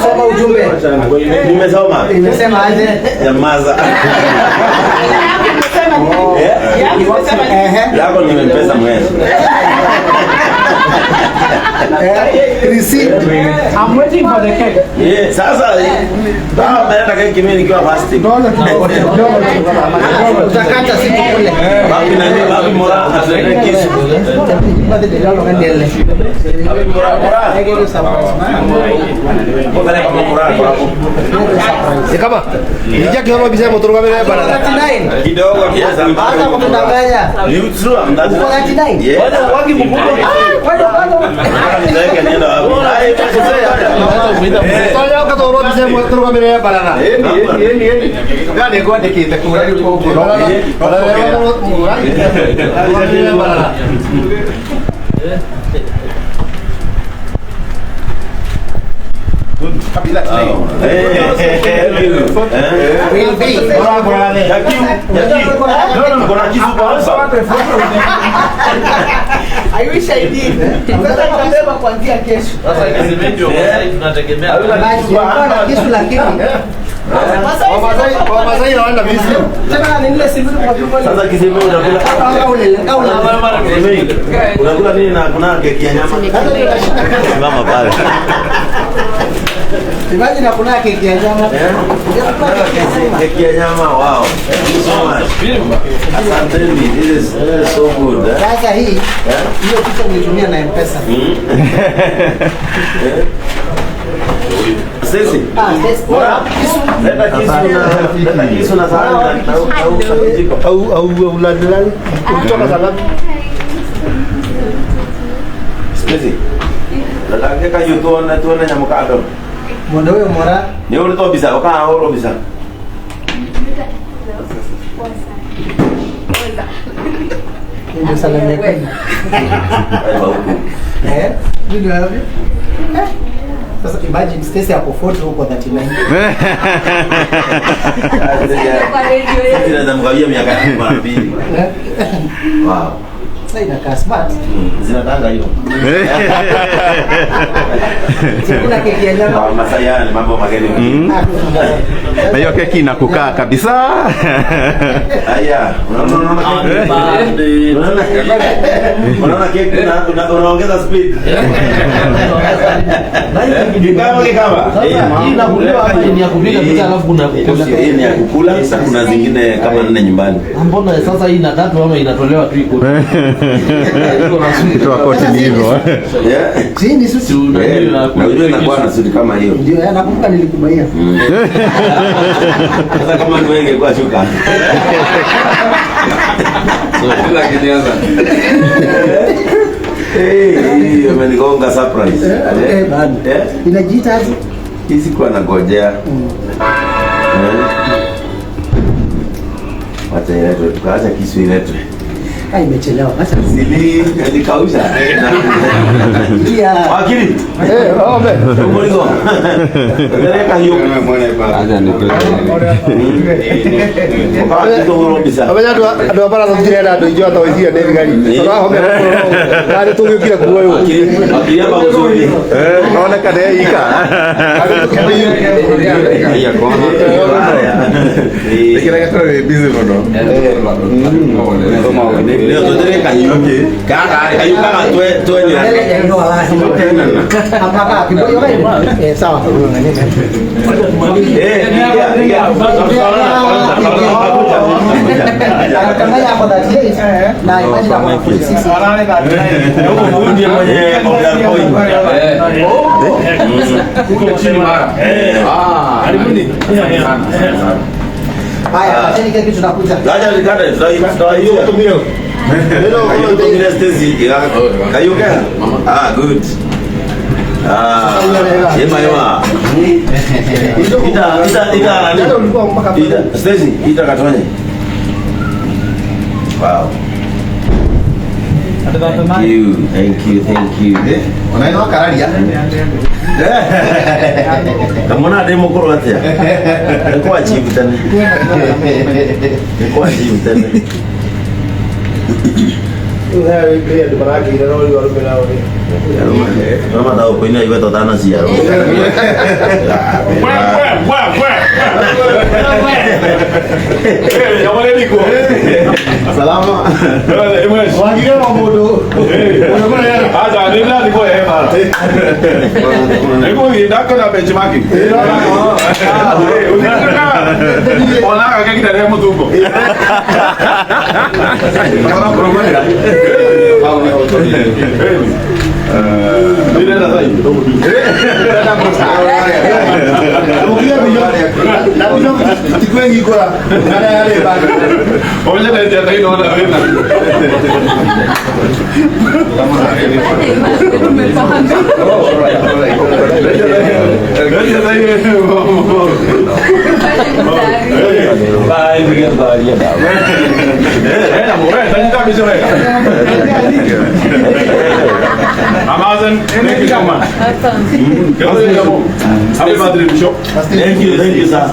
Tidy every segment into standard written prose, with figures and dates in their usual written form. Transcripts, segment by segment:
Soma ujumbe. Nimesoma. Nimesema aje? Nyamaza. Yako nimempesa mwezi. Receipt. I'm waiting for the cake. Yeah, sasa baba ameleta keki mimi nikiwa fasting. Utakata siku kule. Babi na mimi babi mora atulete kisu. Baada ya leo ngandele. Babi mora. Ngeke surprise. Mbona kama mora hapo? Kama nija kihono bisa motor kamera bara. 39. Kidogo kiasi. Hata kumdanganya. You true am that. 39. Yeah. Wagi mkubwa. Nitaweka nenda hapo. Hai Toyo katoro bisa motor kamera bara na. Gani kwa dekite kura yuko huko. kabila Will be. I wish I did. Sasa tunabeba kuanzia kesho. Sasa kizimedio tunategemea. Kisu lakini. Wamasai wanaenda Misri. Tena ni ile simu kwa jumla. Sasa kisemeo unakula unakula nini na kuna keki ya nyama? Mama pale. Imagine na kuna keki ya nyama. Keki ya nyama, wow. So much. Asanteni, this is so good. Sasa hii hiyo picha nilitumia na M-Pesa. Sisi. Bora. Leta kisu na sahani Au uladilani. Kutoka salama. Sisi. Leta kaka tuone nyama kado. Mwendo huyo mora. Ni ule to bisa, oka oro bisa. Ndio salamu yako. Video hapo. Sasa imagine Stacy hapo 40 huko 39. Sisi na mkawia miaka 2. Wow. Sasa inakaa smart. Zinatanga hiyo. Kuna keki ya nyama. Masai yani mambo mageni. Na hiyo keki inakukaa kabisa. Haya, unaona keki unaongeza speed. Hii inakuliwa hapa ni ya kupika picha alafu kuna kukula. Hii ni ya kukula, sasa kuna zingine kama 4 nyumbani. Mbona sasa hii inakatwa ama inatolewa tu iko? Kitoa koti ni hivyo. Si ni suti. Na unajua inakuwa na suti kama hiyo. Ndio, nakumbuka nilikubaia. Sasa kama ni wewe kwa shuka. Kila kinyasa. Hiyo imenigonga surprise. Inajiita aje? Hizi kwa nangojea. Wacha iletwe, tukaacha kisu iletwe. Imechelewa. Acha Sili nikausha. Wakili. Ombe. Umulizo. Ndeleka hiyo. Acha nipeleke. Wakati ndo urobisa. Abanya ndo abara thukire na ndo ijo to ithia ne gari. Tora home. Kare tugikira kuoyo. Wakili hapa uzuri. Naona kade ika. Haya kwa. Ikira gato busy mono. Leo tuteleka hiyo. Kaka hiyo kama toe ni. Hapa kiboyo wewe. Sawa. Kama yako dati na imagine hapo kwa sisi. Ndiye mwenye Haya, acheni keki tunakuja. Laja nikate, tutawa hiyo tumio. Kayo tumio Stacy. Kayo ka? Ah, good. Yema. Ita nani? Stacy, ita katonye. Wow. Thank you. Unaenda kararia. Kamona demo koro atia. Kwa achieve tena. Mama tahu punya ibu atau tanah sih ya. Yang mana ni kau? Selamat. Lagi kan mau bodoh. Ada ni lah ni kau hebat. Ni kau ni dah kena benchmarking. Orang agak kita dah mau tunggu. Orang program ya. Ini dah saya. Dah berusaha. Mungkin tapi tiga lagi kau lah. Ada bang. Oh jadi dia tadi orang lain lah. Bye, begin bye ya dah. Nak murah, tadi tak bisa mereka. Amazon, ini kita mana? Kalau dia mau, apa materi shop? Thank you sir.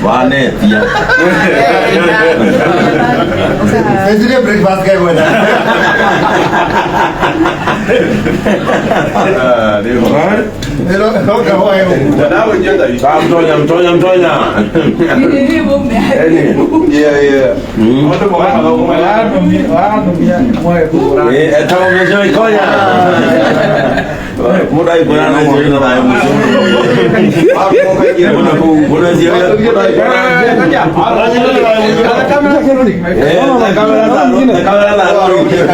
Wane dia. Saya breakfast kayak mana? Hello, kau ayo. Dah wujud tadi. Mtonya. Iya. Ada mau kalau kemarin. Estamos mesmo em Coia. Muda aí por ano aí não vai muito. Muda dia.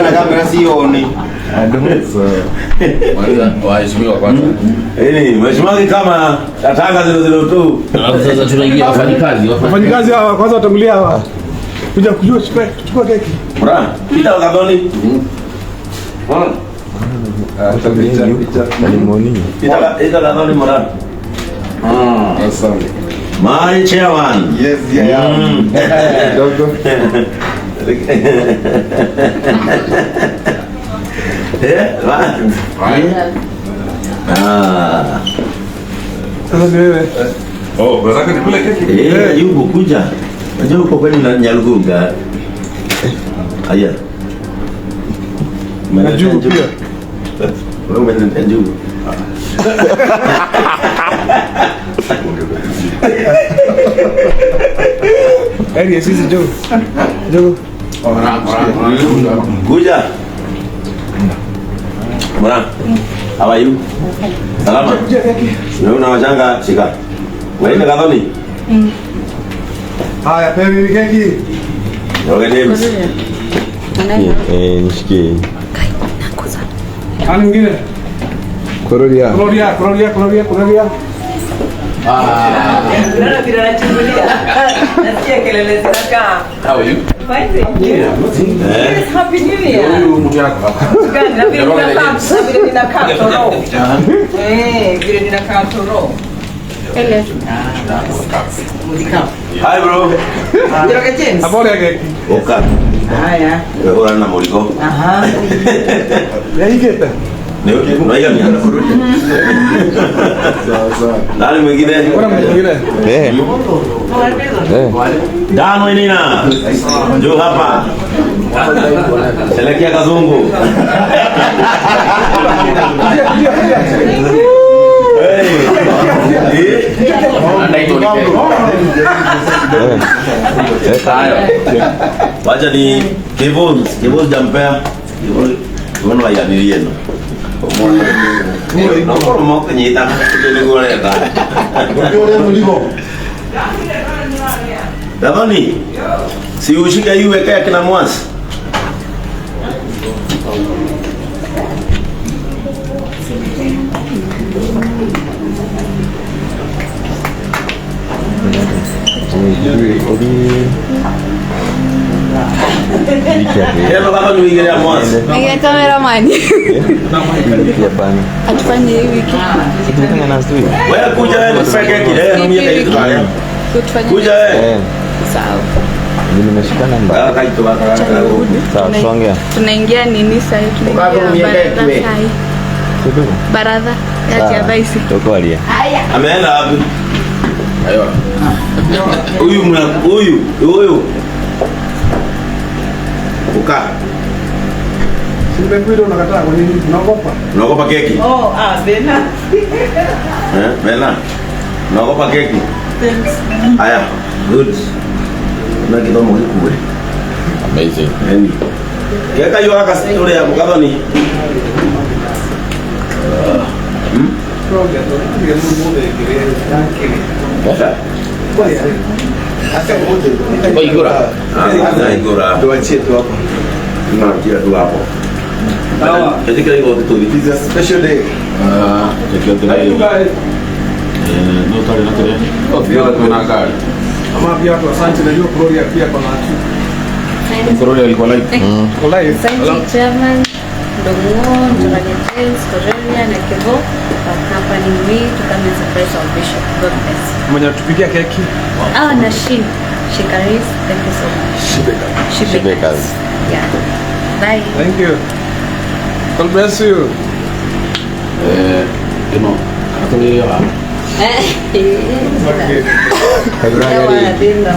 Kamera sioni. Waheshimiwa kwanza. Mheshimiwa kama tatanga zile tu. Sasa tunaingia wafanyikazi. Wafanyikazi hawa kwanza watangulia hawa. Kuja kujua chukua keki. Bra, kita wakaboni. Bora. Kita kadoni mora. Asante. My chairman. Yes, yeah. Dogo. Oh, berasa kan dikule keki? Yupo kuja. Unajua uko kweli na Nyarugunga. Aya. Najua pia. Wewe umeenda juu. Eri sisi Jogo. Kuja. Bwana. How are you? Salama. Wewe unawachanga shika. Wewe kadhoni? Haya, pewe keki. Yoga Davis. Nishikie. Ani mwingine? Kororia. Kororia. Unaona vile anachungulia. Nasikia kelele zinakaa. How are you? Fine, thank you. Yes, happy new year. Huyu mtu yako. Gani, na vile ninakaa toro. Vile ninakaa toro. Hi bro. Ndio James. Habari ya keki. Oka. Haya. Wewe una muliko. Aha. Ya hiketa. Ndio, unaiga mimi. Nani mwingine? Kuna mwingine? Dano inina. Njoo hapa. Selekea kazungu. Wacha ni Kevons jampea. Kevons ya nilieno. Nó một cái gì ta tôi đưa này ta Davani si ushika iwe kaya kina Mwasi Hello baba niingilia Mwasi. Ninge cameraman. Atufanye hii wiki. Wewe kuja wewe tupeke kile mimi ndio kale. Kuja wewe. Sawa. Nimeshikana mbaya. Kaito baka. Sawa, tuongea. Tunaingia nini sasa? Tunaingia baradha ya Tiabaisi. Toko alia. Ameenda wapi? Ayo. Huyu. Ukaa. Simekuwa unakataa kwa nini? Unaogopa? Unaogopa keki? Oh, Bena. Bena. Unaogopa keki? Thanks. Aya, good. Na kidomo kikubwa. Amazing. Keka yo aka story ya mukadoni. Kwa igura. Igura. Tuachie tu hapo. Tunatia tu hapo. Sawa. Katika hiyo kitu It's a special day. Tekio tena hiyo. No tare na tare. Vio kuna gari. Ama pia watu asante, najua Gloria pia kwa natu. Gloria alikuwa like. Kwa live. Asante chairman, Ndongo, Njorani James, Cornelia na Kevo for accompanying me to come and surprise our bishop. God bless you. Mwenye tupigia keki. Na Shikaris, thank you so much. Shibekas. Yeah. Bye. Thank you. God bless you. Ino. Atolea wa. Eh. Okay. Ya wanapenda.